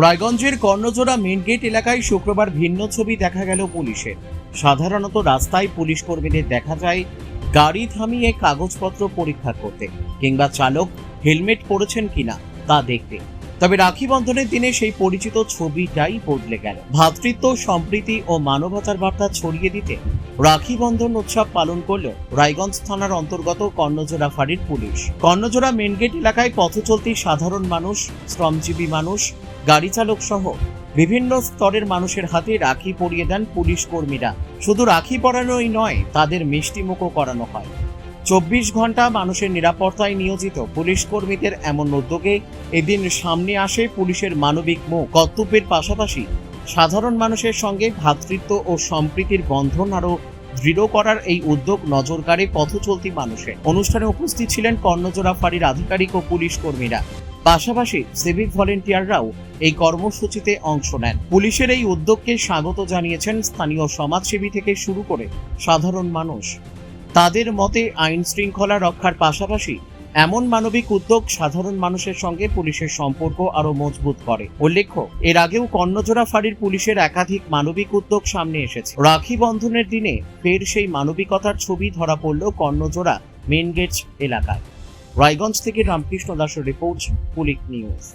রায়গঞ্জের Karnajora main gate এলাকায় শুক্রবার ভিন্ন ছবি দেখা গেল পুলিশের। সাধারণত রাস্তায় পুলিশ কর্মীদের দেখা যায় গাড়ি থামিয়ে কাগজপত্র পরীক্ষা করতে কিংবা চালক হেলমেট পরেছেন কিনা তা দেখতে। তবে রাখি বন্ধনের দিনে সেই পরিচিত ছবিটাই বদলে গেল। ভ্রাতৃত্ব, সম্প্রীতি ও মানবতার বার্তা ছড়িয়ে দিতে রাখি বন্ধন উৎসব পালন করল রায়গঞ্জ থানার অন্তর্গত কর্ণজোড়া ফাঁড়ির পুলিশ। কর্ণজোড়া মেন গেট এলাকায় পথচলতি সাধারণ মানুষ, শ্রমজীবী মানুষ, গাড়ি চালক সহ বিভিন্ন স্তরের মানুষের হাতে রাখি পরিয়ে দেন পুলিশ কর্মীরা। শুধু রাখি পরানোই নয়, তাদের মিষ্টিমুখও করানো হয়। 24 ঘন্টা মানুষের নিরাপত্তায় নিয়োজিত পুলিশ কর্মীদের এমন উদ্যোগে এদিন সামনে আসে পুলিশের মানবিক মুখ। কর্তব্যের পাশাপাশি সাধারণ মানুষের সঙ্গে ভ্রাতৃত্ব ও সম্প্রীতির বন্ধন আরও দৃঢ় করার এই উদ্যোগ নজর কাড়ে পথচলতি মানুষের। অনুষ্ঠানে উপস্থিত ছিলেন কর্ণজোড়া ফাঁড়ির আধিকারিক ও পুলিশ কর্মীরা। পাশাপাশি সিভিক ভলেন্টিয়াররাও এই কর্মসূচিতে অংশ নেন। পুলিশের এই উদ্যোগকে স্বাগত জানিয়েছেন স্থানীয় সমাজসেবী থেকে শুরু করে সাধারণ মানুষ। তাদের মতে আইন শৃঙ্খলা রক্ষার পাশাপাশি এমন মানবিক উদ্যোগ সাধারণ মানুষের সঙ্গে পুলিশের সম্পর্ক আরো মজবুত করে। উল্লেখ্য, এর আগেও কর্ণজোড়া ফাঁড়ির পুলিশের একাধিক মানবিক উদ্যোগ সামনে এসেছে। রাখি বন্ধনের দিনে ফের সেই মানবিকতার ছবি ধরা পড়ল কর্ণজোড়া মেন গেট এলাকায়। রায়গঞ্জ থেকে রামকৃষ্ণ দাসের রিপোর্ট, পুলিশ নিউজ।